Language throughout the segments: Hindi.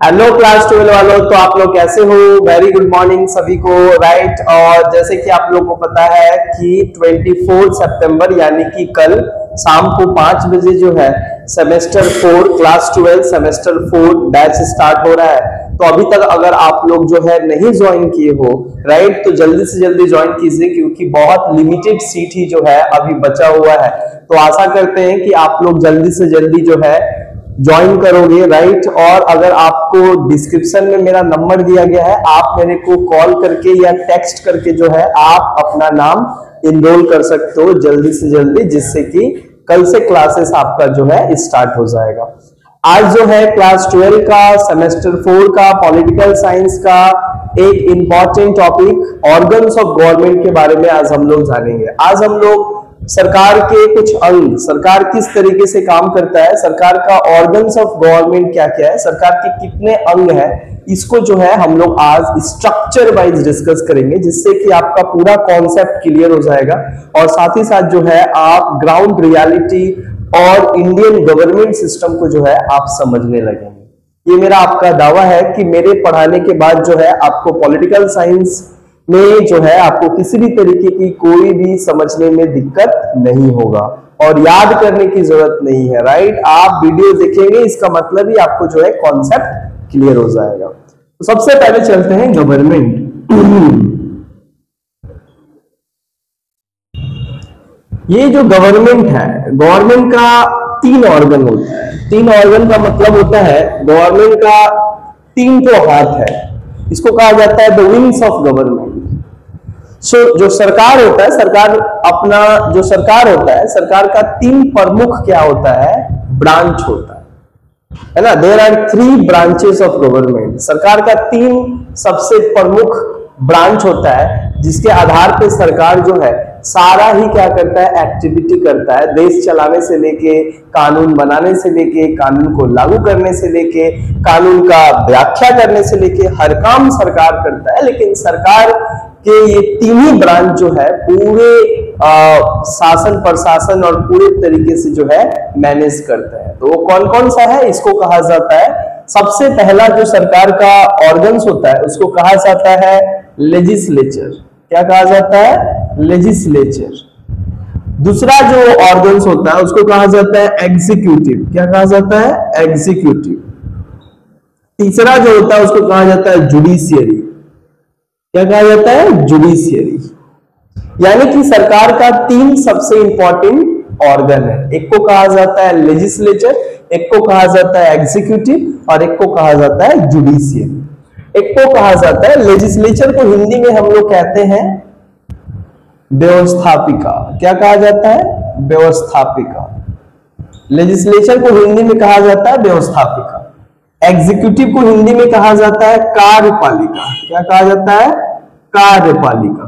हेलो क्लास 12 वालों, तो आप लोग कैसे हो? वेरी गुड मॉर्निंग सभी को। राइट, और जैसे कि आप लोगों को पता है कि 24 सितंबर यानी कि कल शाम को 5 बजे जो है semester 4 class 12 semester 4 batch start हो रहा है। तो अभी तक अगर आप लोग जो है नहीं ज्वाइन किए हो, राइट, तो जल्दी से जल्दी ज्वाइन कीजिए क्योंकि बहुत लिमिटेड सीट ही जो है अभी बचा हुआ है। तो आशा करते हैं कि आप लोग जल्दी से जल्दी जो है ज्वाइन करोगे। राइट, और अगर आपको डिस्क्रिप्शन में मेरा नंबर दिया गया है, आप मेरे को कॉल करके या टेक्स्ट करके जो है आप अपना नाम इनरोल कर सकते हो जल्दी से जल्दी, जिससे कि कल से क्लासेस आपका जो है स्टार्ट हो जाएगा। आज जो है क्लास 12 का सेमेस्टर 4 का पॉलिटिकल साइंस का एक important topic organs of government के बारे में आज हम लोग जानेंगे। आज हम लोग सरकार के कुछ अंग, सरकार किस तरीके से काम करता है, सरकार का ऑर्गन्स ऑफ गवर्नमेंट क्या क्या है, सरकार के कितने अंग हैं, इसको जो है हम लोग आज स्ट्रक्चर वाइज डिस्कस करेंगे, जिससे कि आपका पूरा कॉन्सेप्ट क्लियर हो जाएगा और साथ ही साथ जो है आप ग्राउंड रियलिटी और इंडियन गवर्नमेंट सिस्टम को जो है आप समझने लगेंगे। ये मेरा आपका दावा है कि मेरे पढ़ाने के बाद जो है आपको पॉलिटिकल साइंस में जो है आपको किसी भी तरीके की कोई भी समझने में दिक्कत नहीं होगा और याद करने की जरूरत नहीं है। राइट, आप वीडियो देखेंगे, इसका मतलब ही आपको जो है कॉन्सेप्ट क्लियर हो जाएगा। तो सबसे पहले चलते हैं गवर्नमेंट। ये जो गवर्नमेंट है, गवर्नमेंट का 3 ऑर्गन होता है। 3 ऑर्गन का मतलब होता है गवर्नमेंट का 3 तो हाथ है, इसको कहा जाता है द विंग्स ऑफ गवर्नमेंट। जो सरकार होता है, सरकार का 3 प्रमुख क्या होता है, ब्रांच होता है ना। There are 3 branches of government. सरकार का 3 सबसे प्रमुख ब्रांच होता है, जिसके आधार पे सरकार जो है सारा ही क्या करता है, एक्टिविटी करता है। देश चलाने से लेके, कानून बनाने से लेके, कानून को लागू करने से लेके, कानून का व्याख्या करने से लेके हर काम सरकार करता है। लेकिन सरकार के ये 3 ही ब्रांच जो है पूरे शासन प्रशासन और पूरे तरीके से जो है मैनेज करता है। तो वो कौन कौन सा है, इसको कहा जाता है, सबसे पहला जो सरकार का ऑर्गन्स होता है उसको कहा जाता है लेजिस्लेचर। क्या कहा जाता है, लेजिस्लेचर। दूसरा जो ऑर्गन्स होता है उसको कहा जाता है एग्जीक्यूटिव। क्या कहा जाता है, एग्जीक्यूटिव। तीसरा जो होता है उसको कहा जाता है जुडिशियरी। क्या कहा जाता है, जुडिशियरी। यानी कि सरकार का 3 सबसे इंपॉर्टेंट ऑर्गन है। एक को कहा जाता है लेजिस्लेचर, एक को कहा जाता है एग्जीक्यूटिव और एक को कहा जाता है जुडिशियरी। एक को कहा जाता है, लेजिस्लेचर को हिंदी में हम लोग कहते हैं व्यवस्थापिका। क्या कहा जाता है, व्यवस्थापिका। लेजिस्लेचर को हिंदी में कहा जाता है व्यवस्थापिका। एग्जीक्यूटिव को हिंदी में कहा जाता है कार्यपालिका। क्या कहा जाता है, कार्यपालिका।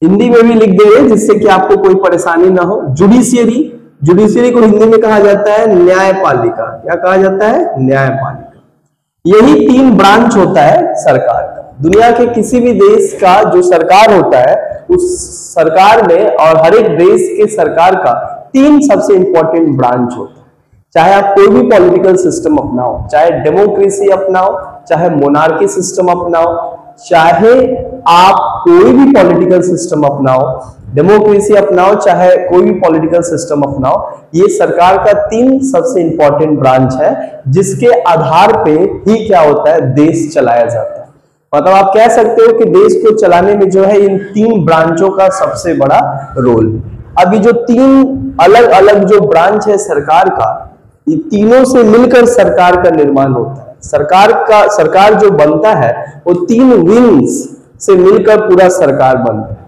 हिंदी में भी लिख देंगे जिससे कि आपको कोई परेशानी ना हो। जुडिशियरी, जुडिशियरी को हिंदी में कहा जाता है न्यायपालिका। क्या कहा जाता है, न्यायपालिका। यही 3 ब्रांच होता है सरकार का। दुनिया के किसी भी देश का जो सरकार होता है, उस सरकार में और हर एक देश के सरकार का 3 सबसे इंपॉर्टेंट ब्रांच होता है। चाहे आप कोई भी पॉलिटिकल सिस्टम अपनाओ, चाहे डेमोक्रेसी अपनाओ, चाहे मोनार्की सिस्टम अपनाओ, चाहे आप कोई भी पॉलिटिकल सिस्टम अपनाओ, डेमोक्रेसी अपनाओ, चाहे कोई भी पॉलिटिकल सिस्टम अपनाओ, ये सरकार का 3 सबसे इंपॉर्टेंट ब्रांच है, जिसके आधार पे ही क्या होता है, देश चलाया जाता है। मतलब आप कह सकते हो कि देश को चलाने में जो है इन 3 ब्रांचों का सबसे बड़ा रोल है। अभी जो 3 अलग अलग जो ब्रांच है सरकार का, ये तीनों से मिलकर सरकार का निर्माण होता है। सरकार जो बनता है वो 3 विंग्स से मिलकर पूरा सरकार बनता है।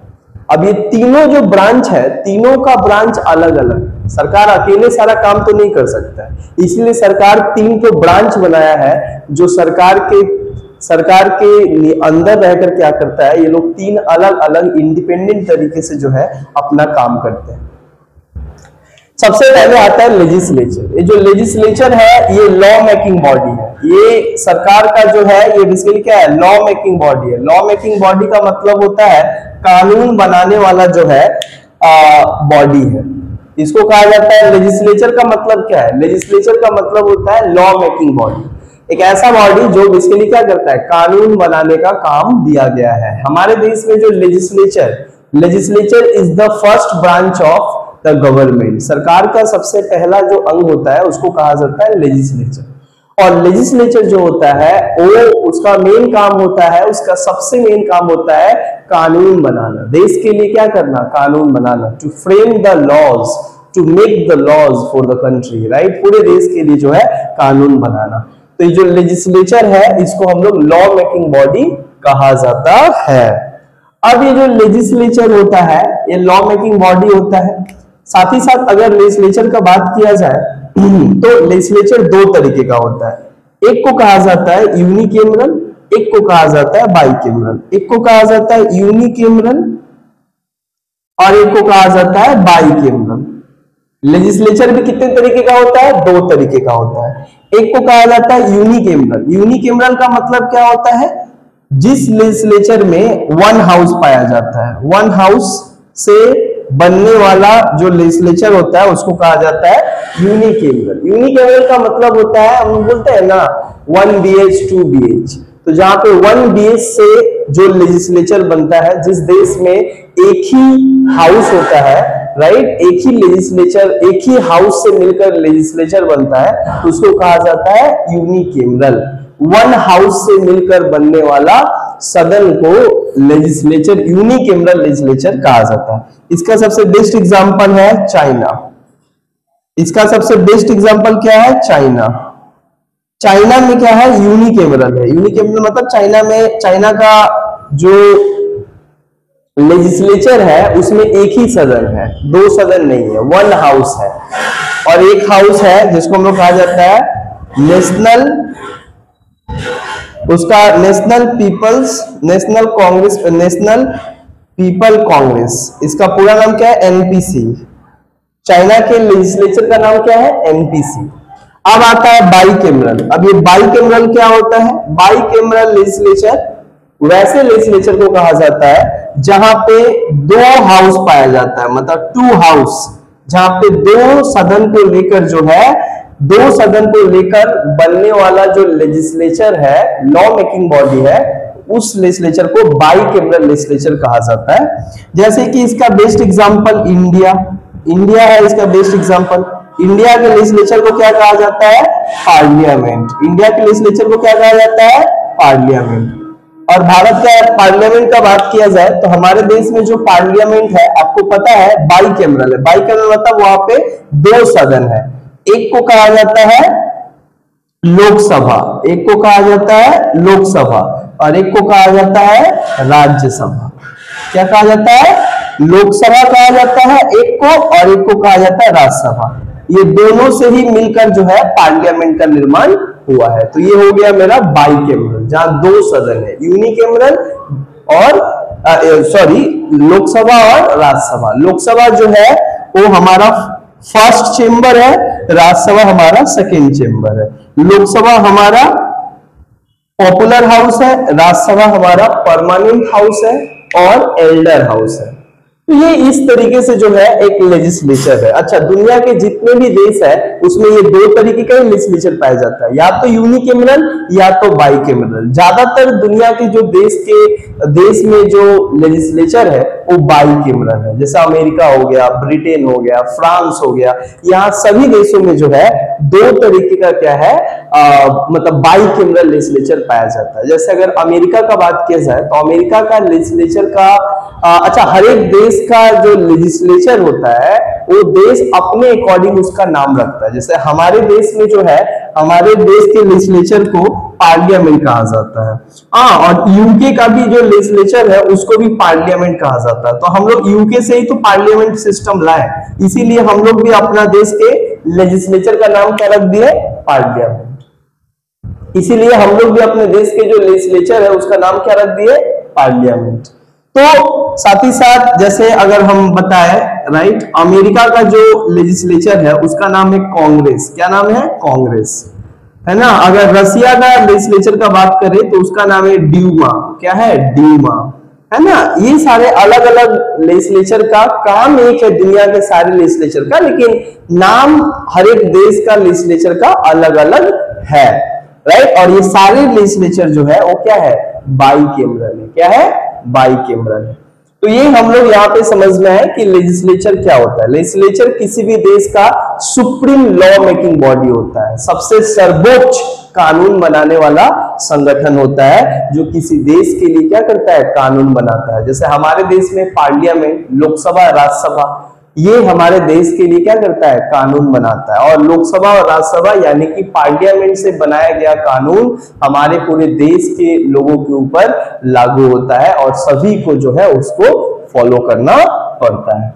अब ये तीनों जो ब्रांच है, तीनों का ब्रांच अलग अलग। सरकार अकेले सारा काम तो नहीं कर सकता है, इसलिए सरकार 3 को ब्रांच बनाया है, जो सरकार के अंदर रहकर क्या करता है, ये लोग 3 अलग अलग इंडिपेंडेंट तरीके से जो है अपना काम करते हैं। सबसे पहले आता है लेजिस्लेचर। ये जो लेजिस्लेचर है ये लॉ मेकिंग बॉडी है। ये सरकार का जो है ये बेसिकली क्या है, लॉ मेकिंग बॉडी है। लॉ मेकिंग बॉडी का मतलब होता है कानून बनाने वाला जो है बॉडी है, इसको कहा जाता है। लेजिस्लेचर का मतलब क्या है, लेजिस्लेचर का मतलब होता है लॉ मेकिंग बॉडी। एक ऐसा बॉडी जो बेसिकली क्या करता है, कानून बनाने का काम दिया गया है। हमारे देश में जो legislature is the first branch of the government, सरकार का सबसे पहला जो अंग होता है उसको कहा जाता है लेजिस्लेचर। और लेजिस्लेचर जो होता है वो उसका मेन काम होता है, उसका सबसे मेन काम होता है कानून बनाना, देश के लिए क्या करना, कानून बनाना, to frame the laws, to make the laws for the country, right, पूरे देश के लिए जो है कानून बनाना। तो ये जो लेजिस्लेचर है इसको हम लोग लॉ मेकिंग बॉडी कहा जाता है। अब ये जो लेजिस्लेचर होता है ये लॉ मेकिंग बॉडी होता है। साथ ही साथ अगर लेजिस्लेचर का बात किया जाए तो लेजिस्लेचर दो तरीके का होता है। एक को कहा जाता है यूनिकैमरल, एक को कहा जाता है बाइकैमरल। एक को कहा जाता है यूनिकैमरल और एक को कहा जाता है बाइकैमरल। लेजिस्लेचर भी कितने तरीके का होता है, दो तरीके का होता है। एक को कहा जाता है यूनिकैमरल। यूनिकैमरल का मतलब क्या होता है, जिस लेजिस्लेचर में वन हाउस पाया जाता है, वन हाउस से बनने वाला जो लेजिस्लेचर होता है उसको कहा जाता है यूनिकैमरल। यूनिकैमरल का मतलब होता है, हम बोलते हैं ना 1 BH 2 BH, तो जहां पे 1 BH से जो लेजिस्लेचर बनता है, जिस देश में एक ही हाउस होता है, राइट, एक ही लेजिस्लेचर, एक ही हाउस से मिलकर लेजिस्लेचर बनता है, तो उसको कहा जाता है यूनिकैमरल। वन हाउस से मिलकर बनने वाला सदन को लेजिस्लेचर, यूनिकैमरल लेजिस्लेचर कहा जाता है। इसका सबसे बेस्ट एग्जांपल है चाइना। इसका सबसे बेस्ट एग्जांपल क्या है, चाइना। चाइना में क्या है, यूनिकैमरल है। यूनिकैमरल मतलब चाइना में, चाइना का जो लेजिस्लेचर है उसमें एक ही सदन है, दो सदन नहीं है, वन हाउस है। और एक हाउस है जिसको हम लोग कहा जाता है नेशनल, उसका नेशनल पीपल कांग्रेस, इसका पूरा नाम क्या है, एनपीसी। चाइना के लेजिस्लेचर का नाम क्या है, एनपीसी। अब आता है बाइकैमरल। अब ये बाइकैमरल क्या होता है, बाइकैमरल लेजिस्लेचर वैसे लेजिस्लेचर को कहा जाता है जहां पे दो हाउस पाया जाता है, मतलब 2 हाउस, जहां पे दो सदन को लेकर जो है, दो सदन को लेकर बनने वाला जो लेजिस्लेचर है, लॉ मेकिंग बॉडी है, उस लेजिस्लेचर को बाइकैमरल लेजिस्लेचर कहा जाता है। जैसे कि इसका बेस्ट एग्जांपल इंडिया है, इसका बेस्ट एग्जांपल। इंडिया के लेजिस्लेचर को क्या कहा जाता है, पार्लियामेंट। इंडिया के लेजिस्लेचर को क्या कहा जाता है, पार्लियामेंट। और भारत का पार्लियामेंट का बात किया जाए तो हमारे देश में जो पार्लियामेंट है आपको पता है बाइकैमरल है। बाइकैमरल मतलब वहां पे दो सदन है, एक को कहा जाता है लोकसभा, एक को कहा जाता है लोकसभा और एक को कहा जाता है राज्यसभा। क्या कहा जाता है, लोकसभा कहा जाता है एक को और एक को कहा जाता है राज्यसभा। ये दोनों से ही मिलकर जो है पार्लियामेंट का निर्माण हुआ है। तो ये हो गया मेरा बाइकैमरल, जहां दो सदन है, यूनिकैमरल और लोकसभा और राज्यसभा। लोकसभा जो है वो हमारा फर्स्ट चेंबर है, राज्यसभा हमारा सेकेंड चेंबर है। लोकसभा हमारा पॉपुलर हाउस है, राज्यसभा हमारा परमानेंट हाउस है और एल्डर हाउस है। तो ये इस तरीके से जो है एक लेजिस्लेचर है। अच्छा, दुनिया के जितने भी देश है उसमें ये दो तरीके का ही लेजिस्लेचर पाया जाता है, या तो यूनिकैमरल या तो बाइकैमरल। ज्यादातर दुनिया के जो देश में जो लेजिस्लेचर है वो बाइकैमरल है। जैसे अमेरिका हो गया, ब्रिटेन हो गया, फ्रांस हो गया, यहाँ सभी देशों में जो है दो तरीके का क्या है, मतलब बाइकैमरल लेजिस्लेचर पाया जाता है। जैसे अगर अमेरिका का बात किया जाए तो अमेरिका का लेजिस्लेचर का अच्छा, हर एक देश का जो लेजिस्लेचर होता है वो देश अपने अकॉर्डिंग उसका नाम रखता है। जैसे हमारे देश में जो है, हमारे देश के लेजिस्लेचर को पार्लियामेंट कहा जाता है। और यूके का भी जो लेजिस्लेचर है उसको भी पार्लियामेंट कहा जाता है। तो हम लोग यूके से ही तो पार्लियामेंट सिस्टम लाए, इसीलिए हम लोग भी अपना देश के लेजिस्लेचर का नाम क्या रख दिए, पार्लियामेंट। इसीलिए हम लोग भी अपने देश के जो लेजिस्लेचर है उसका नाम क्या रख दिए, पार्लियामेंट। तो साथ ही साथ जैसे अगर हम बताएं, राइट, अमेरिका का जो लेजिस्लेचर है उसका नाम है कांग्रेस। क्या नाम है, कांग्रेस, है ना। अगर रसिया का लेजिस्लेचर का बात करें तो उसका नाम है ड्यूमा। क्या है, ड्यूमा, है ना। ये सारे अलग अलग लेजिस्लेचर का काम एक है दुनिया के सारे लेजिस्लेचर का, लेकिन नाम हर एक देश का लेजिस्लेचर का अलग अलग है। राइट। और ये सारे लेजिस्लेचर जो है वो क्या है, बाइकेमरल है। क्या है, बाइकेमरल है। तो ये हम लोग यहाँ पे समझ में है कि लेजिस्लेचर क्या होता है। लेजिस्लेचर किसी भी देश का सुप्रीम लॉ मेकिंग बॉडी होता है, सबसे सर्वोच्च कानून बनाने वाला संगठन होता है जो किसी देश के लिए क्या करता है, कानून बनाता है। जैसे हमारे देश में पार्लियामेंट, लोकसभा, राज्यसभा, ये हमारे देश के लिए क्या करता है, कानून बनाता है। और लोकसभा और राज्यसभा यानी कि पार्लियामेंट से बनाया गया कानून हमारे पूरे देश के लोगों के ऊपर लागू होता है और सभी को जो है उसको फॉलो करना पड़ता है।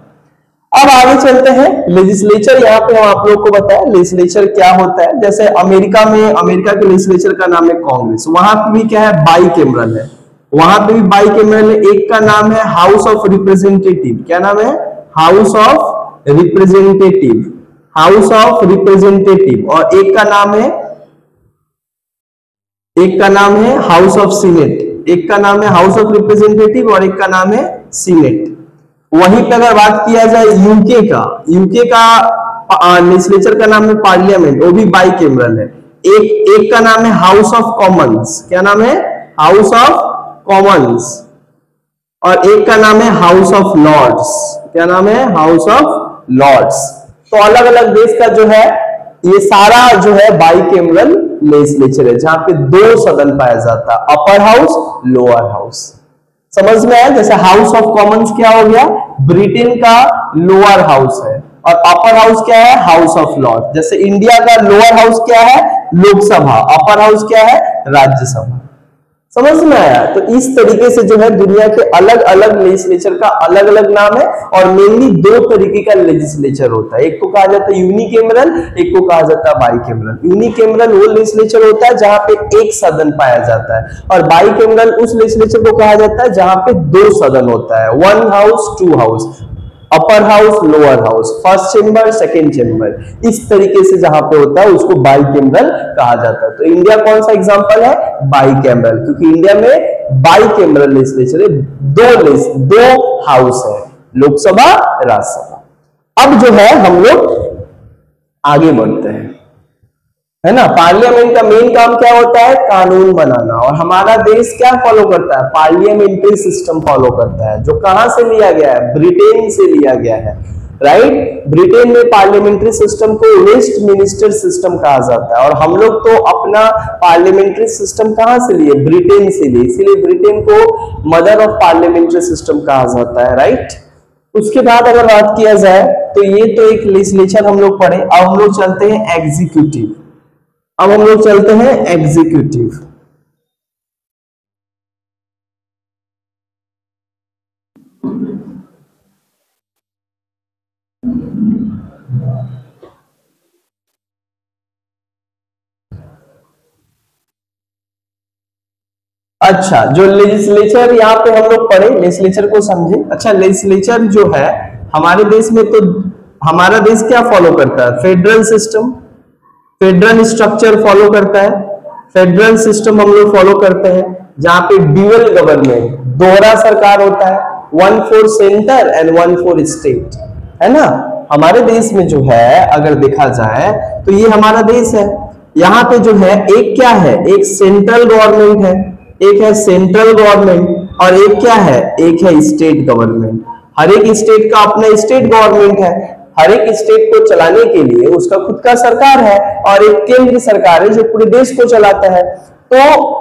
अब आगे चलते हैं। लेजिस्लेचर यहाँ पे हम आप लोग को बताया लेजिस्लेचर क्या होता है। जैसे अमेरिका में, अमेरिका के लेजिस्लेचर का नाम है कांग्रेस, वहां पे भी क्या है, बाइकेमरल है। वहां पे भी बाइकेमरल है। एक का नाम है हाउस ऑफ रिप्रेजेंटेटिव। क्या नाम है, house of representative, house of representative. और एक का नाम है, एक का नाम है हाउस ऑफ सीनेट। एक का नाम है हाउस ऑफ रिप्रेजेंटेटिव और एक का नाम है सीनेट। वहीं पे अगर बात किया जाए यूके का, यूके का लेजिस्लेचर का नाम है पार्लियामेंट, वो भी बाइकेमरल है। एक का नाम है हाउस ऑफ कॉमन्स। क्या नाम है, हाउस ऑफ कॉमन्स। और एक का नाम है हाउस ऑफ लॉर्ड्स। क्या नाम है, हाउस ऑफ लॉर्ड्स। तो अलग अलग देश का जो है ये सारा जो है बाइकेमरल लेजिस्लेचर है, जहां पे दो सदन पाया जाता है, अपर हाउस, लोअर हाउस। समझ में आया। जैसे हाउस ऑफ कॉमन्स क्या हो गया, ब्रिटेन का लोअर हाउस है, और अपर हाउस क्या है, हाउस ऑफ लॉर्ड। जैसे इंडिया का लोअर हाउस क्या है, लोकसभा, अपर हाउस क्या है, राज्यसभा। समझ में आया। तो इस तरीके से जो है दुनिया के अलग अलग लेजिस्लेचर का अलग अलग नाम है, और मेनली दो तरीके का लेजिस्लेचर होता है। एक को कहा जाता है यूनिकेमरल, एक को कहा जाता है बाइकेमरल। यूनिकेमरल वो लेजिस्लेचर होता है जहां पे एक सदन पाया जाता है, और बाइकेमरल उस लेजिस्लेचर को कहा जाता है जहां पे दो सदन होता है, one house two house, upper house lower house, first chamber second chamber. इस तरीके से जहां पे होता है उसको बाइकेमरल कहा जाता है। तो इंडिया कौन सा एग्जांपल है, बाइकेमरल, क्योंकि इंडिया में बाइकेमरल लेजिस्लेचर है, दो हाउस है, लोकसभा, राज्यसभा। अब जो है हम लोग आगे बढ़ते हैं, है ना। पार्लियामेंट का मेन काम क्या होता है, कानून बनाना। और हमारा देश क्या फॉलो करता है, पार्लियामेंट्री सिस्टम फॉलो करता है, जो कहां से लिया गया है, ब्रिटेन से लिया गया है, राइट। ब्रिटेन में पार्लियामेंट्री सिस्टम को वेस्टमिनिस्टर सिस्टम कहा जाता है, और हम लोग तो अपना पार्लियामेंट्री सिस्टम कहां से लिए, ब्रिटेन से लिए, इसीलिए ब्रिटेन को मदर ऑफ पार्लियामेंट्री सिस्टम कहा जाता है, राइट। उसके बाद अगर बात किया जाए तो ये तो एक लेजिस्लेचर हम लोग पढ़े। अब हम लोग चलते हैं एग्जीक्यूटिव। अब हम लोग चलते हैं एग्जीक्यूटिव। अच्छा, जो लेजिस्लेचर यहाँ पे हम लोग पढ़े, लेजिस्लेचर को समझे। अच्छा, लेजिस्लेचर जो है हमारे देश में, तो हमारा देश क्या फॉलो करता है, federal system, federal structure follow करता है। फेडरल सिस्टम हम लोग फॉलो करते हैं, जहां पे ड्यूअल गवर्नमेंट, दोहरा सरकार होता है, 1 for centre and 1 for state, है ना। हमारे देश में जो है अगर देखा जाए तो ये हमारा देश है, यहाँ पे जो है एक क्या है, एक सेंट्रल गवर्नमेंट है, एक है सेंट्रल गवर्नमेंट, और एक क्या है, एक है स्टेट गवर्नमेंट। हर एक स्टेट का अपना स्टेट गवर्नमेंट है, हर एक स्टेट को चलाने के लिए उसका खुद का सरकार है, और एक केंद्र सरकार है जो पूरे देश को चलाता है। तो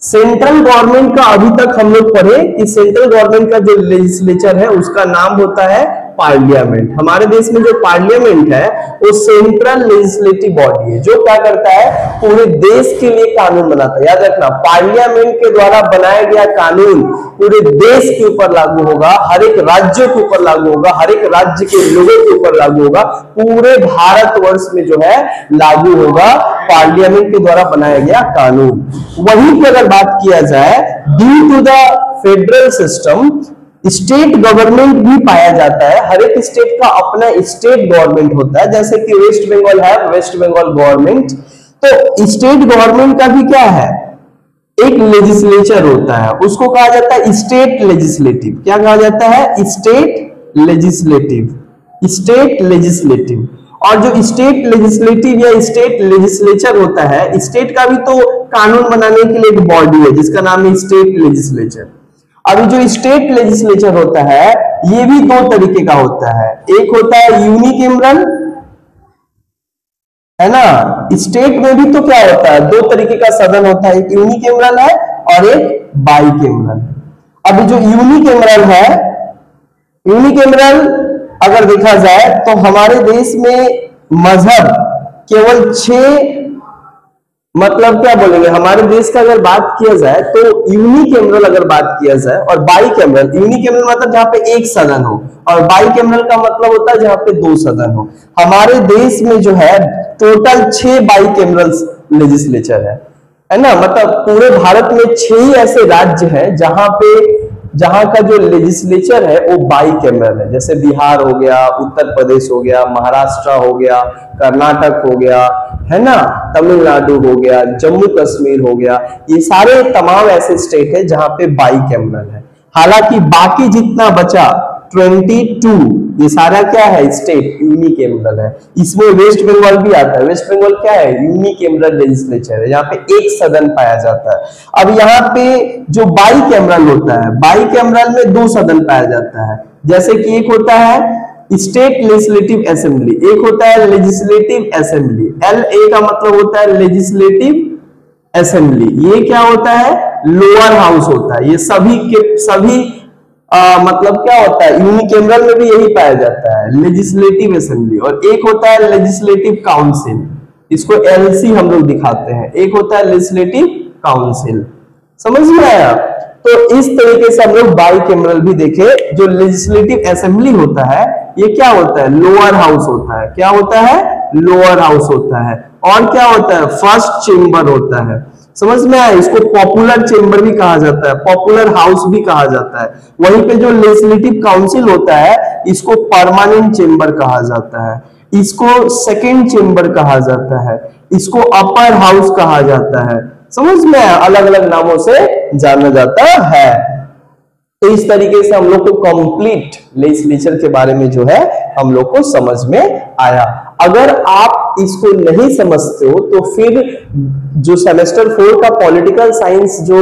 सेंट्रल गवर्नमेंट का अभी तक हम लोग पढ़े कि सेंट्रल गवर्नमेंट का जो लेजिस्लेचर है उसका नाम होता है पार्लियामेंट। हमारे देश में जो पार्लियामेंट है वो सेंट्रल लेजिस्लेटिव बॉडी है, जो क्या करता है, पूरे देश के लिए कानून बनाता है। याद रखना, पार्लियामेंट के द्वारा बनाया गया कानून पूरे देश के ऊपर लागू होगा, हर एक राज्य के ऊपर लागू होगा, हर एक राज्य के लोगों के ऊपर लागू होगा, पूरे भारतवर्ष में जो है लागू होगा पार्लियामेंट के द्वारा बनाया गया कानून। वहीं पर अगर बात किया जाए, due to the federal system state government भी पाया जाता है। हर एक स्टेट का अपना स्टेट गवर्नमेंट होता है, जैसे कि वेस्ट बंगाल है, वेस्ट बंगाल गवर्नमेंट। तो स्टेट गवर्नमेंट का भी क्या है, एक लेजिस्लेचर होता है, उसको कहा जाता है स्टेट लेजिस्लेटिव। क्या कहा जाता है, स्टेट लेजिस्लेटिव, स्टेट लेजिस्लेटिव। और जो स्टेट लेजिस्लेटिव या स्टेट लेजिस्लेचर होता है, स्टेट का भी तो कानून बनाने के लिए एक बॉडी है जिसका नाम है स्टेट लेजिस्लेचर। अभी जो स्टेट लेजिस्लेचर होता है ये भी दो तरीके का होता है, एक होता है यूनिकैमरल, है ना। स्टेट में भी तो क्या होता है, दो तरीके का सदन होता है, एक यूनिकैमरल है और एक बाइकैमरल। अभी जो यूनिकैमरल है, यूनिकैमरल अगर देखा जाए तो हमारे देश में मजहब केवल 6, मतलब क्या बोलेंगे, हमारे देश का अगर बात किया जाए तो यूनिकैमरल अगर बात किया जाए और बाइकैमरल, यूनिकैमरल मतलब जहां पे एक सदन हो और बाइकैमरल का मतलब होता है जहां पे दो सदन हो। हमारे देश में जो है टोटल 6 बाइकैमरल लेजिस्लेचर है ना। मतलब पूरे भारत में 6 ही ऐसे राज्य हैं जहां का जो लेजिस्लेचर है वो बाइकैमरल है, जैसे बिहार हो गया, उत्तर प्रदेश हो गया, महाराष्ट्र हो गया, कर्नाटक हो गया, है ना, तमिलनाडु हो गया, जम्मू कश्मीर हो गया, ये सारे तमाम ऐसे स्टेट है जहां पे बाइकैमरल है। हालांकि बाकी जितना बचा 22 ये सारा क्या है, स्टेट यूनिकैमरल है। इसमें वेस्ट बंगाल भी आता है। वेस्ट बंगाल क्या है, यूनिकैमरल लेजिस्लेचर है, यहाँ पे एक सदन पाया जाता है। अब यहाँ पे जो बाइकैमरल होता है, बाइकैमरल में 2 सदन पाया जाता है, जैसे कि एक होता है स्टेट लेजिस्लेटिव असेंबली, एक होता है लेजिस्लेटिव असेंबली। LA का मतलब होता है लेजिस्लेटिव असेंबली, ये क्या होता है, लोअर हाउस होता है। ये सभी के सभी मतलब क्या होता है, यूनिकैमरल में भी यही पाया जाता है, लेजिस्लेटिव असेंबली। और एक होता है लेजिस्लेटिव काउंसिल, इसको LC हम लोग दिखाते हैं, एक होता है लेजिस्लेटिव काउंसिल। समझ में आया। तो इस तरीके से हम लोग बाइकैमरल भी देखे। जो लेजिस्लेटिव असेंबली होता है ये क्या होता है, लोअर हाउस होता है। क्या होता है, लोअर हाउस होता है। और क्या होता है, फर्स्ट चेंबर होता है। समझ में आया। इसको पॉपुलर चेंबर भी कहा जाता है, पॉपुलर हाउस भी कहा जाता है। वहीं पे जो लेजिस्लेटिव काउंसिल होता है इसको परमानेंट चेंबर कहा जाता है, इसको सेकेंड चेंबर कहा जाता है, इसको अपर हाउस कहा जाता है। समझ में आया, अलग अलग नामों से जाना जाता है। तो इस तरीके से हम लोग को कंप्लीट लेजिस्लेचर के बारे में जो है हम लोग को समझ में आया। अगर आप इसको नहीं समझते हो तो फिर जो सेमेस्टर 4 का पॉलिटिकल साइंस जो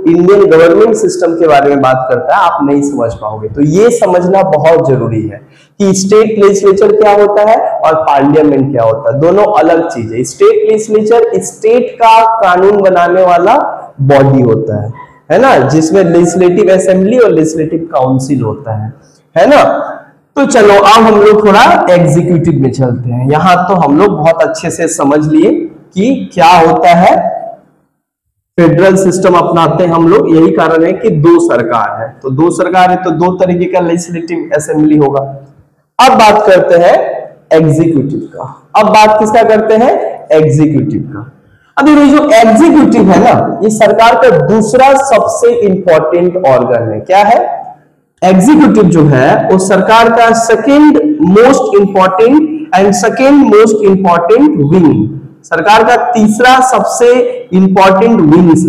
इंडियन गवर्नमेंट सिस्टम के बारे में बात करता है आप नहीं समझ पाओगे। तो ये समझना बहुत जरूरी है कि स्टेट लेजिस्लेचर क्या होता है और पार्लियामेंट क्या होता है, दोनों अलग चीज है। स्टेट लेजिस्लेचर स्टेट का कानून बनाने वाला बॉडी होता है ना, जिसमें लेजिस्लेटिव असेंबली और लेजिस्लेटिव काउंसिल होता है ना। तो चलो अब हम लोग थोड़ा एग्जीक्यूटिव में चलते हैं। यहां तो हम लोग बहुत अच्छे से समझ लिए कि क्या होता है, फेडरल सिस्टम अपनाते हैं हम लोग, यही कारण है कि 2 सरकार है। तो 2 सरकार है तो 2 तरीके का लेजिस्लेटिव असेंबली होगा। अब बात करते हैं एग्जीक्यूटिव का। अब बात किसका करते हैं, एग्जीक्यूटिव का। अभी ये जो एग्जीक्यूटिव है ना ये सरकार का दूसरा सबसे इंपॉर्टेंट ऑर्गन है। क्या है, एग्जीक्यूटिव जो है वो सरकार का second most important and second most important wing, सरकार का तीसरा सबसे इंपॉर्टेंट विंग्स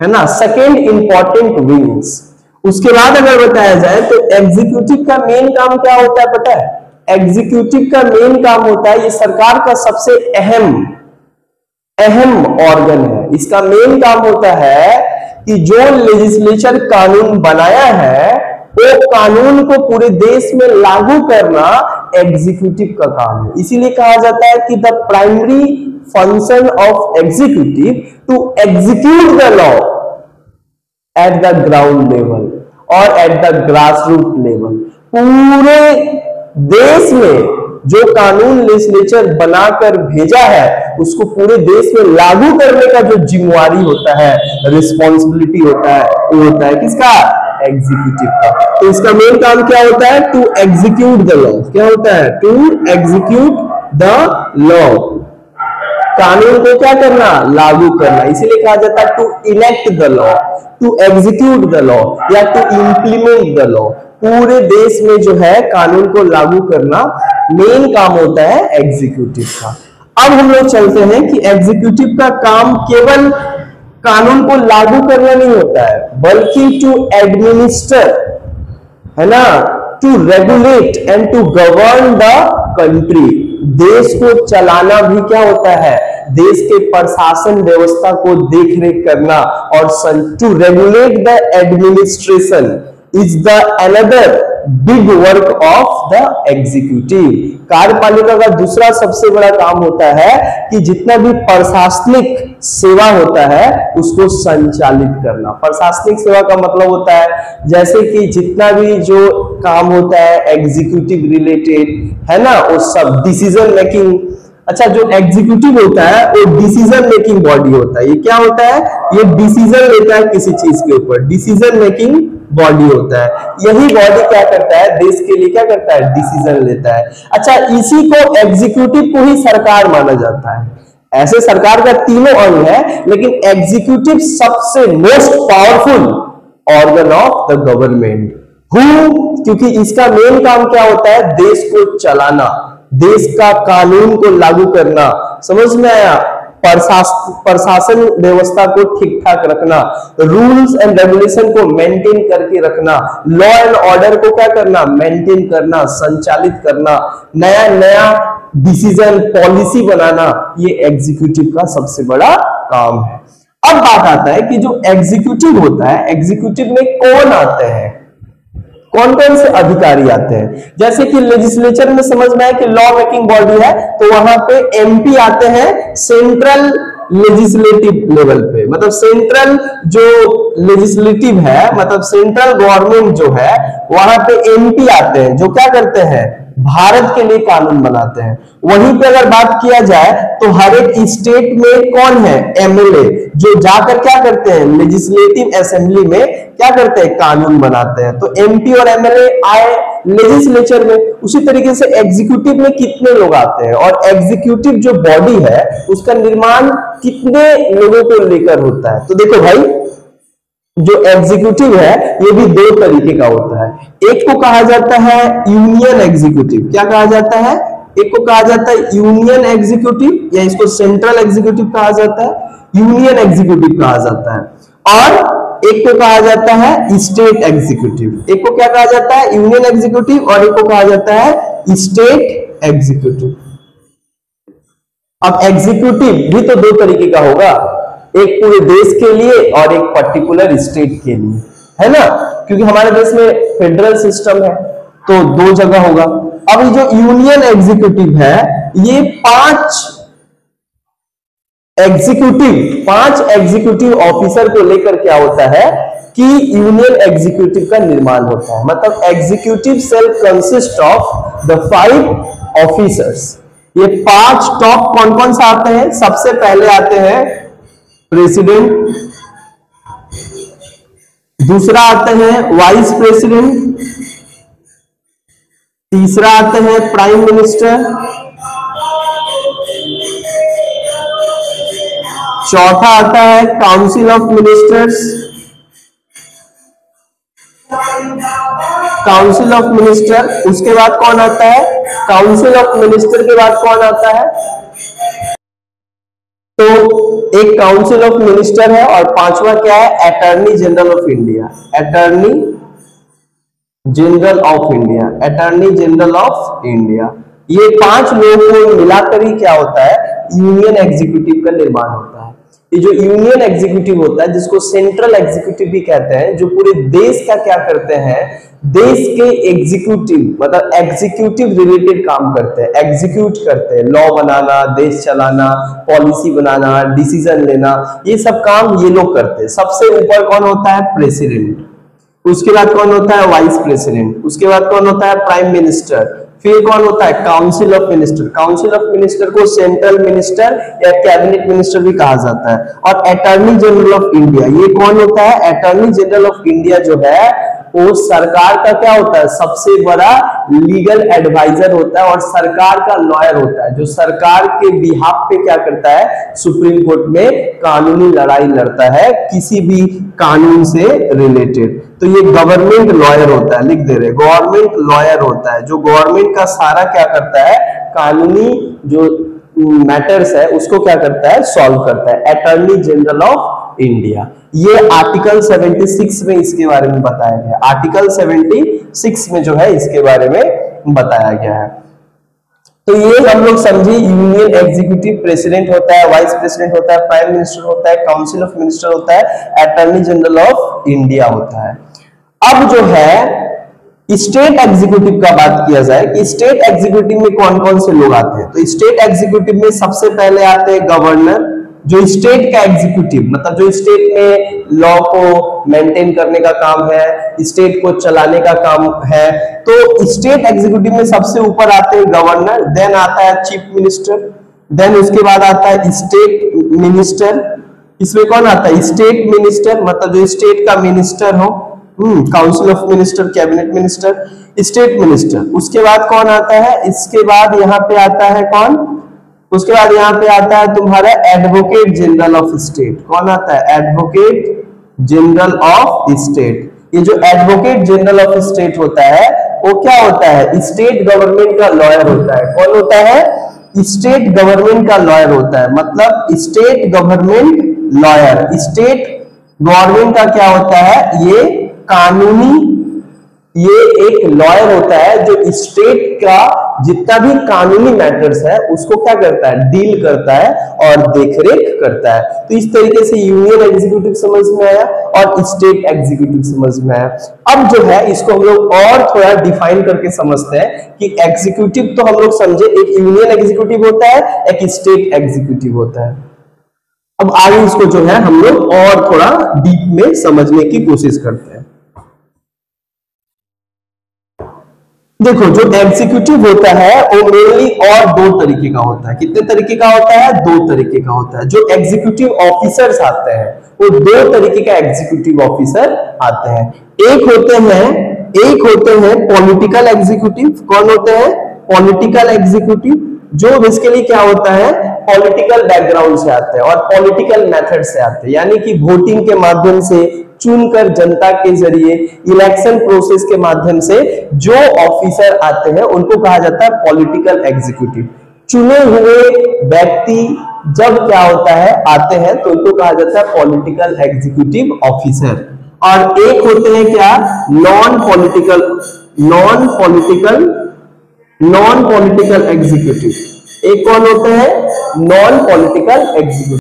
है ना, सेकंड इंपॉर्टेंट विंग्स। उसके बाद अगर बताया जाए तो एग्जीक्यूटिव का मेन काम क्या होता है पता है, एग्जीक्यूटिव का मेन काम होता है ये सरकार का सबसे अहम ऑर्गन है। इसका मेन काम होता है कि जो लेजिस्लेचर कानून बनाया है वो कानून को पूरे देश में लागू करना एग्जीक्यूटिव का काम है। इसीलिए कहा जाता है कि the primary function of executive to execute the law at the ground level और at the grass root level. पूरे देश में जो कानून लेजिस्लेचर बनाकर भेजा है उसको पूरे देश में लागू करने का जो जिम्मेवारी होता है, रिस्पॉन्सिबिलिटी होता है, वो होता है किसका, एग्जीक्यूटिव का। तो इसका मेन काम क्या होता है, टू एग्जीक्यूट द लॉ। क्या होता है, टू एग्जीक्यूट द लॉ, कानून को क्या करना, लागू करना। इसीलिए कहा जाता है to enact the law, to execute the law या टू इंप्लीमेंट द लॉ। पूरे देश में जो है कानून को लागू करना मेन काम होता है एग्जीक्यूटिव का। अब हम लोग चलते हैं कि एग्जीक्यूटिव का काम केवल कानून को लागू करना नहीं होता है बल्कि टू एडमिनिस्टर, है ना, to regulate and to govern the country. देश को चलाना भी क्या होता है, देश के प्रशासन व्यवस्था को देखरेख करना, और to regulate the administration is the another big work of the executive. कार्यपालिका का दूसरा सबसे बड़ा काम होता है कि जितना भी प्रशासनिक सेवा होता है उसको संचालित करना। प्रशासनिक सेवा का मतलब होता है जैसे कि जितना भी जो काम होता है एग्जीक्यूटिव रिलेटेड, है ना, वो सब डिसीजन मेकिंग। अच्छा, जो एग्जीक्यूटिव होता है वो डिसीजन मेकिंग बॉडी होता है। ये क्या होता है, ये डिसीजन लेता है किसी चीज के ऊपर, डिसीजन मेकिंग बॉडी होता है। यही बॉडी क्या करता है, देश के लिए क्या करता है, डिसीजन लेता है। अच्छा, इसी को एग्जीक्यूटिव को ही सरकार माना जाता है। ऐसे सरकार का तीनों अंग है, लेकिन एग्जीक्यूटिव सबसे most powerful organ of the government. क्योंकि इसका मेन काम क्या होता है, देश को चलाना, देश का कानून को लागू करना, समझ में आया, प्रशासन व्यवस्था को ठीक ठाक रखना, रूल्स एंड रेगुलेशन को मेंटेन करके रखना, लॉ एंड ऑर्डर को क्या करना, मेंटेन करना, संचालित करना, नया नया डिसीजन पॉलिसी बनाना, ये एग्जीक्यूटिव का सबसे बड़ा काम है। अब बात आता है कि जो एग्जीक्यूटिव होता है, एग्जीक्यूटिव में कौन आते हैं, कौन कौन से अधिकारी आते हैं। जैसे कि लेजिस्लेचर में समझ में है कि लॉ मेकिंग बॉडी है, तो वहां पे एमपी आते हैं सेंट्रल लेजिस्लेटिव लेवल पे, मतलब सेंट्रल जो लेजिस्लेटिव है, मतलब सेंट्रल गवर्नमेंट जो है, वहां पे एमपी आते हैं जो क्या करते हैं, भारत के लिए कानून बनाते हैं। वहीं पे अगर बात किया जाए तो हर एक स्टेट में कौन है, एमएलए, जो जाकर क्या करते हैं, लेजिस्लेटिव असेंबली में क्या करते हैं, कानून बनाते हैं। तो एमपी और एमएलए आए लेजिस्लेचर में। उसी तरीके से एग्जीक्यूटिव में कितने लोग आते हैं, और एग्जीक्यूटिव जो बॉडी है उसका निर्माण कितने लोगों को लेकर होता है। तो देखो भाई, जो एग्जीक्यूटिव है ये भी दो तरीके का होता है। एक को कहा जाता है यूनियन एग्जीक्यूटिव। क्या कहा जाता है, एक को कहा जाता है यूनियन एग्जीक्यूटिव, या इसको सेंट्रल एग्जीक्यूटिव कहा जाता है, यूनियन एग्जीक्यूटिव कहा जाता है। और एक को कहा जाता है स्टेट एग्जीक्यूटिव। एक को क्या कहा जाता है, यूनियन एग्जीक्यूटिव, और एक को कहा जाता है स्टेट एग्जीक्यूटिव। अब एग्जीक्यूटिव भी तो दो तरीके का होगा, एक पूरे देश के लिए और एक पर्टिकुलर स्टेट के लिए, है ना, क्योंकि हमारे देश में फेडरल सिस्टम है तो दो जगह होगा। अब ये जो यूनियन एग्जीक्यूटिव है, ये पांच एग्जीक्यूटिव ऑफिसर को लेकर क्या होता है कि यूनियन एग्जीक्यूटिव का निर्माण होता है। मतलब executive cell consist of the 5 officers. ये 5 टॉप कौन कौन सा आते हैं, सबसे पहले आते हैं प्रेसिडेंट, दूसरा आते हैं वाइस प्रेसिडेंट, तीसरा आते हैं प्राइम मिनिस्टर, चौथा आता है council of ministers, council of minister. उसके बाद कौन आता है, काउंसिल ऑफ मिनिस्टर के बाद कौन आता है, तो एक काउंसिल ऑफ मिनिस्टर है, और पांचवा क्या है, attorney general of India. Attorney general of India, attorney general of India. ये 5 लोगों को मिलाकर ही क्या होता है, यूनियन एग्जीक्यूटिव का निर्माण होता है। ये जो यूनियन एग्जीक्यूटिव होता है, जिसको सेंट्रल एग्जीक्यूटिव भी कहते हैं, जो पूरे देश का क्या करते हैं, देश के एग्जीक्यूटिव, मतलब एग्जीक्यूटिव रिलेटेड काम करते हैं, एग्जीक्यूट करते हैं, लॉ बनाना, देश चलाना, पॉलिसी बनाना, डिसीजन लेना, ये सब काम ये लोग करते हैं। सबसे ऊपर कौन होता है, प्रेसिडेंट, उसके बाद कौन होता है, वाइस प्रेसिडेंट, उसके बाद कौन होता है, प्राइम मिनिस्टर, फिर कौन होता है, council of minister. Council of minister को सेंट्रल मिनिस्टर या कैबिनेट मिनिस्टर भी कहा जाता है। और अटॉर्नी जनरल ऑफ इंडिया, ये कौन होता है, अटॉर्नी जनरल ऑफ इंडिया जो है वो सरकार का क्या होता है, सबसे बड़ा लीगल एडवाइजर होता है, और सरकार का लॉयर होता है, जो सरकार के बिहाफ पे क्या करता है, सुप्रीम कोर्ट में कानूनी लड़ाई लड़ता है किसी भी कानून से रिलेटेड। तो ये गवर्नमेंट लॉयर होता है, लिख दे रहे, गवर्नमेंट लॉयर होता है, जो गवर्नमेंट का सारा क्या करता है, कानूनी जो मैटर्स है उसको क्या करता है, सॉल्व करता है। अटॉर्नी जनरल ऑफ इंडिया, ये आर्टिकल 76 में इसके बारे में बताया गया। आर्टिकल 76 में जो है इसके बारे में बताया गया है। तो ये हम लोग समझे, यूनियन एग्जीक्यूटिव प्रेसिडेंट होता है, वाइस प्रेसिडेंट होता है, प्राइम मिनिस्टर होता है, काउंसिल ऑफ मिनिस्टर होता है, अटॉर्नी जनरल ऑफ इंडिया होता है। अब जो है स्टेट एग्जीक्यूटिव का बात किया जाए कि स्टेट एग्जीक्यूटिव में कौन कौन से लोग आते हैं, तो स्टेट एग्जीक्यूटिव में सबसे पहले आते हैं गवर्नर, जो स्टेट का एग्जीक्यूटिव, मतलब जो स्टेट में लॉ को मेंटेन करने का काम है, स्टेट को चलाने का काम है, तो स्टेट एग्जीक्यूटिव में सबसे ऊपर आते हैं गवर्नर, देन आता है चीफ मिनिस्टर, देन उसके बाद आता है स्टेट मिनिस्टर। इसमें कौन आता है? स्टेट मिनिस्टर, मतलब जो स्टेट का मिनिस्टर हो, council of minister, cabinet minister, state minister. उसके बाद कौन आता है? इसके बाद यहाँ पे आता है कौन? उसके बाद यहाँ पे आता है तुम्हारा एडवोकेट जनरल ऑफ स्टेट। कौन आता है? Advocate general of state. ये जो एडवोकेट जनरल ऑफ स्टेट होता है वो क्या होता है? स्टेट गवर्नमेंट का लॉयर होता है। कौन होता है? स्टेट गवर्नमेंट का लॉयर होता है, मतलब state government lawyer. State government का क्या होता है? ये कानूनी, ये एक लॉयर होता है जो स्टेट का जितना भी कानूनी मैटर्स है उसको क्या करता है? डील करता है और देखरेख करता है। तो इस तरीके से यूनियन एग्जीक्यूटिव समझ में आया और स्टेट एग्जीक्यूटिव समझ में आया। अब जो है इसको हम लोग और थोड़ा डिफाइन करके समझते हैं कि एग्जीक्यूटिव तो हम लोग समझे, एक यूनियन एग्जीक्यूटिव होता है, एक स्टेट एग्जीक्यूटिव होता है। अब आगे इसको जो है हम लोग और थोड़ा डीप में समझने की कोशिश करते हैं। देखो, जो एग्जीक्यूटिव होता है वो मेनली और दो तरीके का होता है। कितने तरीके का होता है? दो तरीके का होता है। जो एग्जीक्यूटिव ऑफिसर्स आते हैं वो दो तरीके का एग्जीक्यूटिव ऑफिसर आते हैं। एक होते हैं पॉलिटिकल एग्जीक्यूटिव। कौन होते हैं? पॉलिटिकल एग्जीक्यूटिव, जो बेसिकली क्या होता है? पॉलिटिकल बैकग्राउंड से आते हैं और पॉलिटिकल मेथड से आते हैं, यानी कि वोटिंग के माध्यम से चुनकर जनता के जरिए इलेक्शन प्रोसेस के माध्यम से जो ऑफिसर आते हैं उनको कहा जाता है पॉलिटिकल एग्जीक्यूटिव। चुने हुए व्यक्ति जब क्या होता है आते हैं तो उनको कहा जाता है पॉलिटिकल एग्जीक्यूटिव ऑफिसर। और एक होते हैं क्या? Non political executive. एक कौन होते हैं? Non political executive.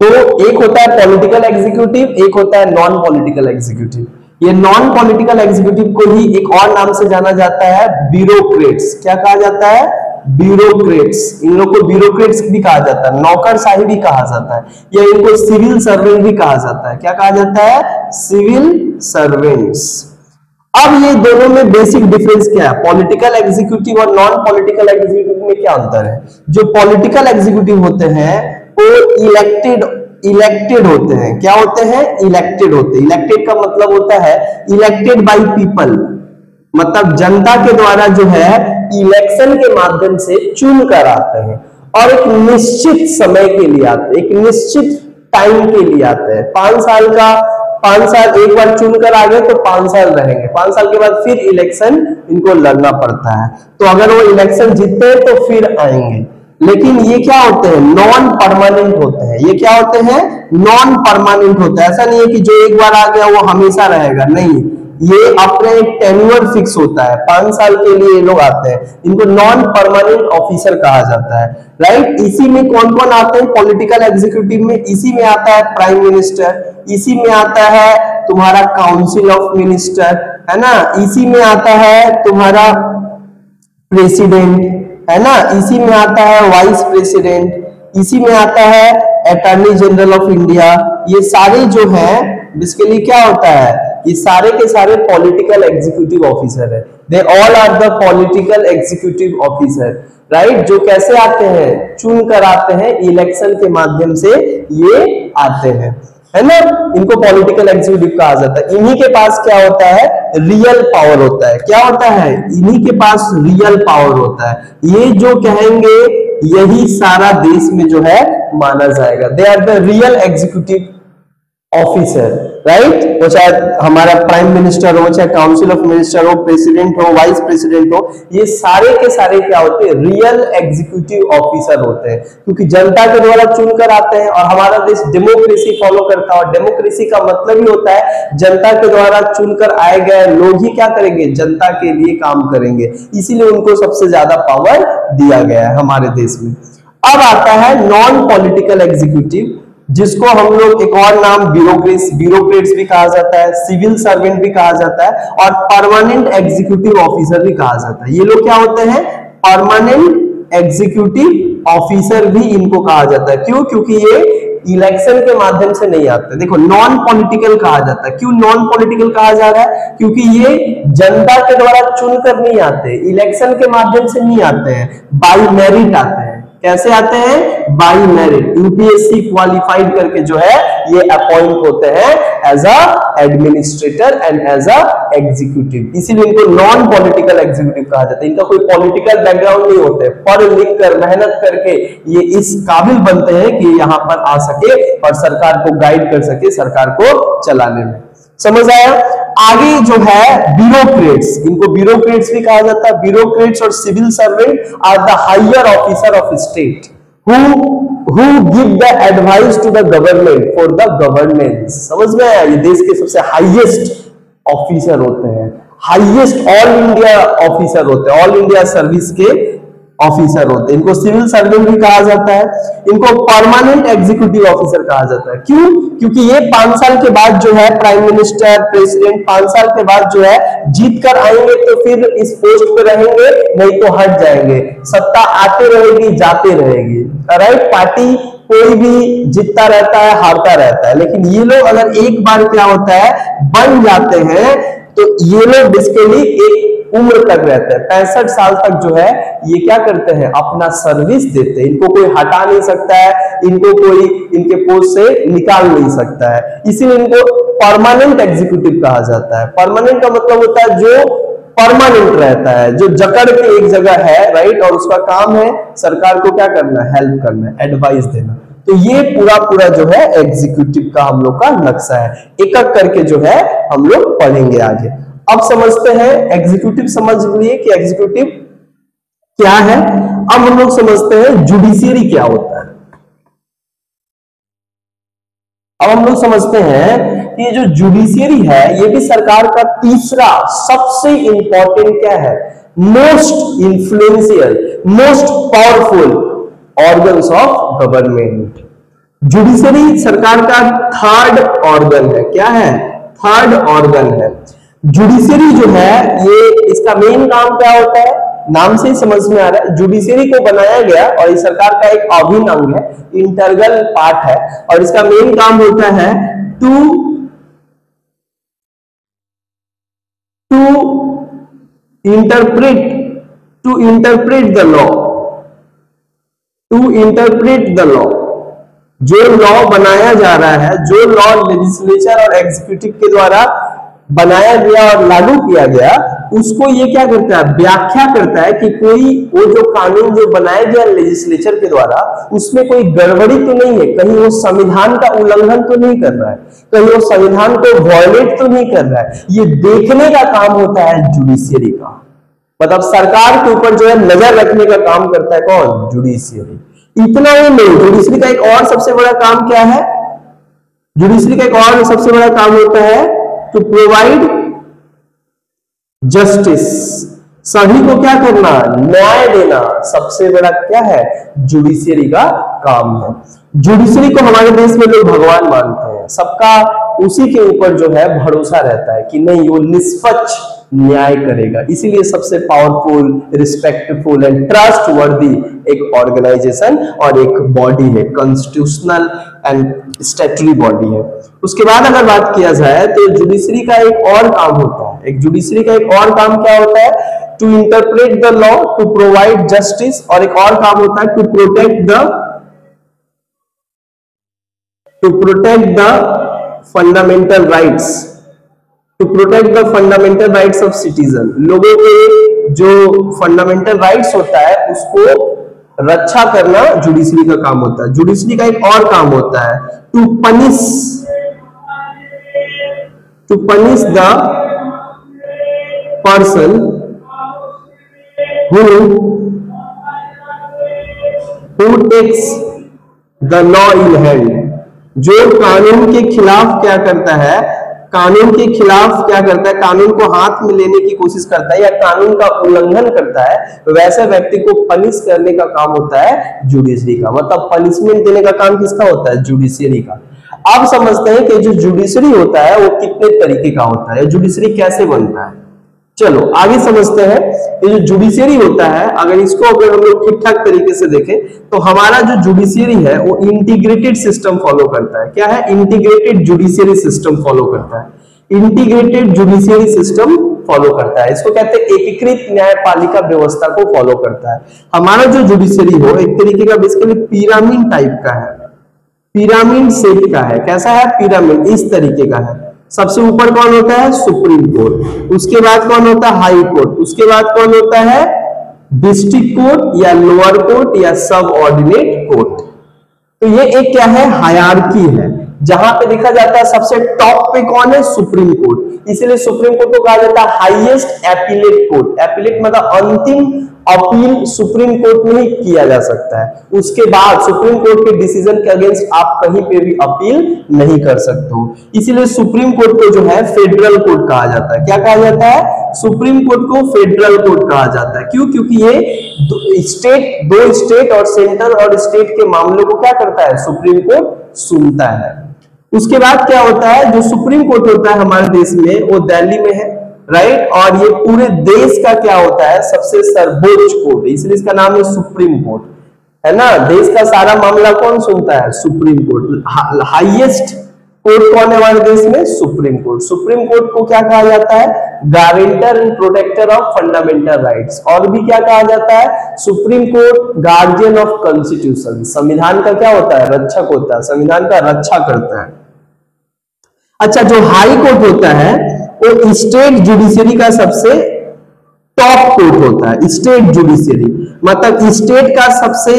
तो एक होता है पॉलिटिकल एग्जीक्यूटिव, एक होता है नॉन पॉलिटिकल एग्जीक्यूटिव। ये नॉन पॉलिटिकल एग्जीक्यूटिव को ही एक और नाम से जाना जाता है ब्यूरोक्रेट्स। क्या कहा जाता है? ब्यूरोक्रेट्स। इन लोग को ब्यूरोक्रेट्स भी कहा जाता है, नौकरशाही भी कहा जाता है, या इनको सिविल सर्वेंट भी कहा जाता है। क्या कहा जाता है? Civil servants. अब ये दोनों में बेसिक डिफरेंस क्या है? पॉलिटिकल एग्जीक्यूटिव और नॉन पॉलिटिकल एग्जीक्यूटिव में क्या अंतर है? जो पॉलिटिकल एग्जीक्यूटिव होते हैं वो इलेक्टेड होते हैं। क्या होते हैं? इलेक्टेड होते हैं। इलेक्टेड का मतलब होता है इलेक्टेड बाय पीपल, मतलब जनता के द्वारा जो है इलेक्शन के माध्यम से चुन कर आते हैं और एक निश्चित समय के लिए आते हैं, एक निश्चित टाइम के लिए आते हैं। 5 साल एक बार चुनकर आ गए तो 5 साल रहेंगे, 5 साल के बाद फिर इलेक्शन इनको लड़ना पड़ता है। तो अगर वो इलेक्शन जीतते हैं तो फिर आएंगे। लेकिन ये क्या होते हैं? नॉन परमानेंट होते हैं। ये क्या होते हैं? नॉन परमानेंट होता है। ऐसा नहीं है कि जो एक बार आ गया वो हमेशा रहेगा, नहीं, ये अपने एक टेन्योर फिक्स होता है, 5 साल के लिए ये लोग आते हैं। इनको नॉन परमानेंट ऑफिसर कहा जाता है, राइट। इसी में कौन कौन आते हैं पॉलिटिकल एग्जीक्यूटिव में? इसी में आता है प्राइम मिनिस्टर, इसी में आता है तुम्हारा काउंसिल ऑफ मिनिस्टर, है ना, इसी में आता है तुम्हारा प्रेसिडेंट, है ना, इसी में आता है वाइस प्रेसिडेंट, इसी में आता है अटॉर्नी जनरल ऑफ इंडिया। ये सारे जो हैं बेसिकली क्या होता है? ये सारे के सारे पॉलिटिकल एग्जीक्यूटिव ऑफिसर है। They all are the political executive officer, right. जो कैसे आते हैं? चुन कर आते हैं, इलेक्शन के माध्यम से ये आते हैं, है ना। इनको पॉलिटिकल एग्जीक्यूटिव कहा जाता है। इन्हीं के पास क्या होता है? रियल पावर होता है। क्या होता है? इन्हीं के पास रियल पावर होता है। ये जो कहेंगे यही सारा देश में जो है माना जाएगा। They are the real executive officer, right. वो चाहे हमारा प्राइम मिनिस्टर हो, चाहे काउंसिल ऑफ मिनिस्टर हो, प्रेसिडेंट हो, वाइस प्रेसिडेंट हो, ये सारे के सारे क्या होते हैं, रियल एग्जीक्यूटिव ऑफिसर होते हैं, क्योंकि जनता के द्वारा चुनकर आते हैं। और हमारा देश डेमोक्रेसी फॉलो करता है, और डेमोक्रेसी का मतलब ही होता है जनता के द्वारा चुनकर आए गए लोग ही क्या करेंगे, जनता के लिए काम करेंगे, इसीलिए उनको सबसे ज्यादा पावर दिया गया है हमारे देश में। अब आता है नॉन पॉलिटिकल एग्जीक्यूटिव, जिसको हम लोग एक और नाम ब्यूरोक्रेट्स भी कहा जाता है, सिविल सर्वेंट भी कहा जाता है, और परमानेंट एग्जीक्यूटिव ऑफिसर भी कहा जाता है। ये लोग क्या होते हैं, परमानेंट एग्जीक्यूटिव ऑफिसर भी इनको कहा जाता है। क्यों? क्योंकि ये इलेक्शन के माध्यम से नहीं आते। देखो, नॉन पॉलिटिकल कहा जाता है। क्यों नॉन पॉलिटिकल कहा जा रहा है? क्योंकि ये जनता के द्वारा चुनकर नहीं आते, इलेक्शन के माध्यम से नहीं आते हैं, बाय मेरिट आते हैं। कैसे आते हैं? Bye merit. यूपीएससी क्वालिफाइड करके जो है ये अपॉइंट होते हैं as a administrator and as a executive, इसीलिए इनको नॉन पॉलिटिकल एग्जीक्यूटिव कहा जाता है। इनका कोई पॉलिटिकल बैकग्राउंड नहीं होते, पढ़ लिख कर मेहनत करके ये इस काबिल बनते हैं कि यहाँ पर आ सके और सरकार को गाइड कर सके, सरकार को चलाने में। समझ आया? आगे जो है ब्यूरोक्रेट्स, इनको ब्यूरोक्रेट्स भी कहा जाता है। ब्यूरोक्रेट्स और civil servant are the higher officer of state who give the advice to the government for the governance। समझ में आया? ये देश के सबसे हाईएस्ट ऑफिसर होते हैं, हाईएस्ट ऑल इंडिया ऑफिसर होते हैं, ऑल इंडिया सर्विस के ऑफिसर होते हैं। इनको सिविल सर्वेंट भी कहा जाता है, इनको परमानेंट एग्जीक्यूटिव ऑफिसर कहा जाता है। क्यों? क्योंकि ये 5 साल के बाद जो है प्राइम मिनिस्टर, प्रेसिडेंट 5 साल के बाद जो है जीत कर आएंगे तो फिर इस पोस्ट पे रहेंगे, नहीं तो हट जाएंगे। सत्ता आते रहेगी, जाते रहेगी, राइट। पार्टी कोई भी जीतता रहता है, हारता रहता है, लेकिन ये लोग अगर एक बार क्या होता है बन जाते हैं तो ये लोग बेसिकली एक उम्र तक रहते हैं। 65 साल तक जो है ये क्या करते हैं, अपना सर्विस देते हैं। इनको कोई हटा नहीं सकता है, इनको कोई इनके पोस्ट से निकाल नहीं सकता है, इसीलिए इनको परमानेंट एग्जीक्यूटिव कहा जाता है। परमानेंट का मतलब होता है जो परमानेंट रहता है, जो जकड़ के एक जगह है, राइट, और उसका काम है सरकार को क्या करना, हेल्प करना, एडवाइस देना। तो ये पूरा जो है एग्जीक्यूटिव का हम लोग का नक्शा है। एक एक करके जो है हम लोग पढ़ेंगे आगे। अब समझते हैं, एग्जीक्यूटिव समझ लिए कि एग्जीक्यूटिव क्या है। अब हम लोग समझते हैं जुडिशियरी क्या होता है। अब हम लोग समझते हैं कि ये जो जुडिशियरी है ये भी सरकार का तीसरा सबसे इंपॉर्टेंट क्या है, most influential, most powerful organs of government. Judiciary सरकार का थर्ड ऑर्गन है। क्या है? थर्ड ऑर्गन है। जुडिशियरी जो है ये इसका मेन काम क्या होता है, नाम से ही समझ में आ रहा है। जुडिशियरी को बनाया गया और ये सरकार का एक अभिन्न अंग है, इंटरगल पार्ट है, और इसका मेन काम होता है to interpret the law, to interpret the law. जो लॉ बनाया जा रहा है, जो लॉ लेजिस्लेचर और एग्जीक्यूटिव के द्वारा बनाया गया और लागू किया गया, उसको ये क्या करता है, व्याख्या करता है कि कोई वो जो कानून जो बनाया गया लेजिस्लेचर के द्वारा उसमें कोई गड़बड़ी तो नहीं है, कहीं वो संविधान का उल्लंघन तो नहीं कर रहा है, कहीं वो संविधान को वायलेट तो नहीं कर रहा है। ये देखने का काम होता है जुडिशियरी का। मतलब सरकार के ऊपर जो है नजर रखने का काम करता है कौन? जुडिशियरी। इतना ही नहीं, जुडिशियरी का एक और सबसे बड़ा काम क्या है, जुडिशियरी का एक और सबसे बड़ा काम होता है टू प्रोवाइड जस्टिस। सभी को क्या करना, न्याय देना, सबसे बड़ा क्या है, जुडिशियरी का काम है। जुडिशियरी को हमारे देश में लोग भगवान मानते हैं, सबका उसी के ऊपर जो है भरोसा रहता है कि नहीं वो निष्पक्ष न्याय करेगा, इसीलिए सबसे पावरफुल, रिस्पेक्टफुल एंड ट्रस्टवर्दी एक ऑर्गेनाइजेशन और एक बॉडी है, कॉन्स्टिट्यूशनल एंड स्टैट्यूटरी बॉडी है। उसके बाद अगर बात किया जाए तो जुडिशरी का एक और काम होता है, एक जुडिशरी का एक और काम क्या होता है, to interpret the law, to provide justice, और एक और काम होता है to protect the fundamental rights, to protect the fundamental rights of citizen. लोगों के जो फंडामेंटल राइट्स होता है उसको रक्षा करना जुडिशरी का काम होता है। जुडिशरी का एक और काम होता है to punish to punish the person who takes the law in hand, जो कानून के खिलाफ क्या करता है, कानून के खिलाफ क्या करता है, कानून को हाथ में लेने की कोशिश करता है या कानून का उल्लंघन करता है, वैसे व्यक्ति को पनिश करने का काम होता है जुडिशरी का। मतलब पनिशमेंट देने का काम किसका होता है? जुडिशरी का। आप समझते हैं कि जो जुडिशरी होता है वो कितने तरीके का होता है, जुडिशरी कैसे बनता है। चलो आगे समझते हैं। ये जो जुडिशरी होता है, अगर इसको अगर हम लोग ठीक ठाक तरीके से देखें तो हमारा जो जुडिशरी है वो इंटीग्रेटेड सिस्टम फॉलो करता है। क्या है? इंटीग्रेटेड जुडिशरी सिस्टम फॉलो करता है। इंटीग्रेटेड जुडिशरी सिस्टम फॉलो करता है, इसको कहते हैं एकीकृत न्यायपालिका व्यवस्था को फॉलो करता है। हमारा जो जुडिशरी हो एक तरीके का बेसिकली पिरामिड टाइप का है, पिरामिड शेप का है। कैसा है? पिरामिड इस तरीके का है। सबसे ऊपर कौन होता है? सुप्रीम कोर्ट, उसके बाद कौन होता है? हाई कोर्ट, उसके बाद कौन होता है? डिस्ट्रिक्ट कोर्ट या लोअर कोर्ट या सब ऑर्डिनेट कोर्ट। तो ये एक क्या है? हायरार्की है, जहां पे देखा जाता है सबसे टॉप पे कौन है? Supreme court. इसीलिए सुप्रीम कोर्ट को कहा जाता है हाईएस्ट एपीलेट कोर्ट। एपीलेट मतलब अंतिम अपील सुप्रीम कोर्ट में ही किया जा सकता है। उसके बाद सुप्रीम कोर्ट के डिसीजन के अगेंस्ट आप कहीं पे भी अपील नहीं कर सकते हो। इसीलिए सुप्रीम कोर्ट को जो है फेडरल कोर्ट कहा जाता है। क्या कहा जाता है? सुप्रीम कोर्ट को फेडरल कोर्ट कहा जाता है। क्यों? क्योंकि ये दो स्टेट और सेंटर और स्टेट के मामलों को क्या करता है? सुप्रीम कोर्ट सुनता है। उसके बाद क्या होता है? जो सुप्रीम कोर्ट होता है हमारे देश में वो दिल्ली में है, राइट। और ये पूरे देश का क्या होता है? सबसे सर्वोच्च कोर्ट, इसलिए इसका नाम है सुप्रीम कोर्ट, है ना। देश का सारा मामला कौन सुनता है? Supreme court. हाईएस्ट कोर्ट कौन है हमारे देश में? Supreme court. सुप्रीम कोर्ट को क्या कहा जाता है? Guarantor and protector of fundamental rights. और भी क्या कहा जाता है? Supreme court guardian of constitution, संविधान का क्या होता है? रक्षक होता है, संविधान का रक्षा करता है। अच्छा, जो हाई कोर्ट होता है वो स्टेट जुडिशरी का सबसे टॉप कोर्ट होता है। स्टेट जुडिशरी मतलब स्टेट का सबसे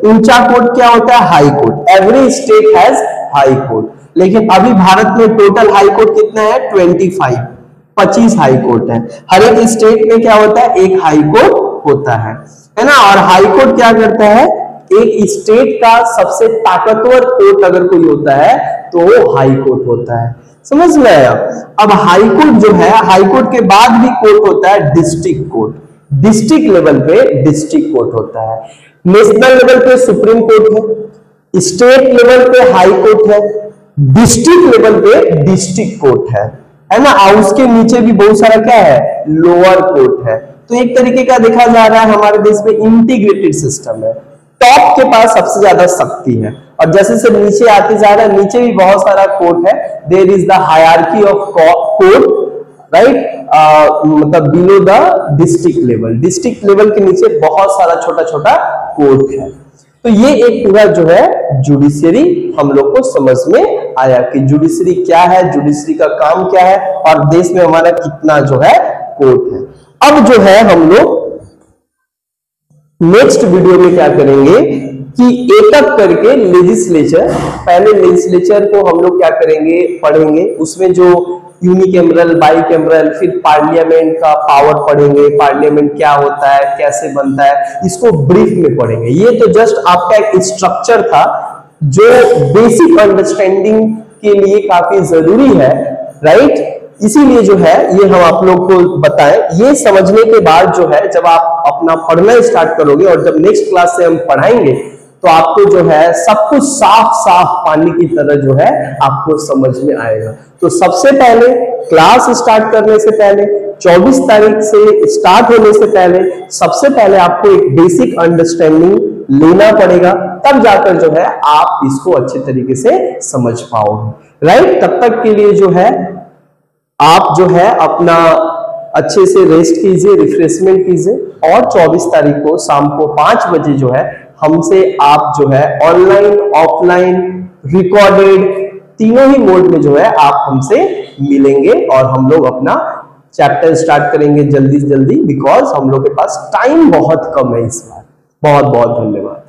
ऊंचा कोर्ट क्या होता है? High court. Every state has high court, लेकिन अभी भारत में टोटल हाई कोर्ट कितना है? 25 हाई कोर्ट है। हर एक स्टेट में क्या होता है? एक हाई कोर्ट होता है ना। और हाई कोर्ट क्या करता है? एक स्टेट का सबसे ताकतवर कोर्ट अगर कोई होता है तो वो हाई कोर्ट होता है। समझ में आया? अब हाई कोर्ट जो है, हाई कोर्ट के बाद भी कोर्ट होता है डिस्ट्रिक्ट कोर्ट। डिस्ट्रिक्ट लेवल पे डिस्ट्रिक्ट कोर्ट होता है। नेशनल लेवल पे सुप्रीम कोर्ट है, स्टेट लेवल पे हाई कोर्ट है, डिस्ट्रिक्ट लेवल पे डिस्ट्रिक्ट कोर्ट है ना। और उसके नीचे भी बहुत सारा क्या है? लोअर कोर्ट है। तो एक तरीके का देखा जा रहा है हमारे देश में इंटीग्रेटेड सिस्टम है। टॉप के पास सबसे ज्यादा शक्ति है और जैसे से नीचे आते जा रहा है नीचे भी बहुत सारा कोर्ट है। There is the hierarchy of court, right. मतलब below the district level, district level के नीचे बहुत सारा छोटा छोटा कोर्ट है। तो ये एक पूरा जो है जुडिशरी हम लोग को समझ में आया कि जुडिशरी क्या है, जुडिशरी का काम क्या है और देश में हमारा कितना जो है कोर्ट है। अब जो है हम लोग नेक्स्ट वीडियो में क्या करेंगे कि एक एक करके लेजिस्लेचर, पहले लेजिस्लेचर को हम लोग क्या करेंगे? पढ़ेंगे। उसमें जो यूनिकैमरल, बाइकैमरल, फिर पार्लियामेंट का पावर पढ़ेंगे, पार्लियामेंट क्या होता है, कैसे बनता है, इसको ब्रीफ में पढ़ेंगे। ये तो जस्ट आपका एक स्ट्रक्चर था जो बेसिक अंडरस्टैंडिंग के लिए काफी जरूरी है, राइट। इसीलिए जो है ये हम आप लोग को बताएं। ये समझने के बाद जो है जब आप अपना पढ़ना स्टार्ट करोगे और जब नेक्स्ट क्लास से हम पढ़ाएंगे तो आपको जो है सब कुछ साफ साफ पानी की तरह जो है आपको समझ में आएगा। तो सबसे पहले क्लास स्टार्ट करने से पहले, 24 तारीख से स्टार्ट होने से पहले, सबसे पहले आपको एक बेसिक अंडरस्टैंडिंग लेना पड़ेगा, तब जाकर जो है आप इसको अच्छे तरीके से समझ पाओगे, राइट। तब तक के लिए जो है आप जो है अपना अच्छे से रेस्ट कीजिए, रिफ्रेशमेंट कीजिए और 24 तारीख को शाम को 5 बजे जो है हमसे आप जो है ऑनलाइन, ऑफलाइन, रिकॉर्डेड तीनों ही मोड में जो है आप हमसे मिलेंगे और हम लोग अपना चैप्टर स्टार्ट करेंगे जल्दी से जल्दी, बिकॉज हम लोग के पास टाइम बहुत कम है इस बार। बहुत बहुत धन्यवाद।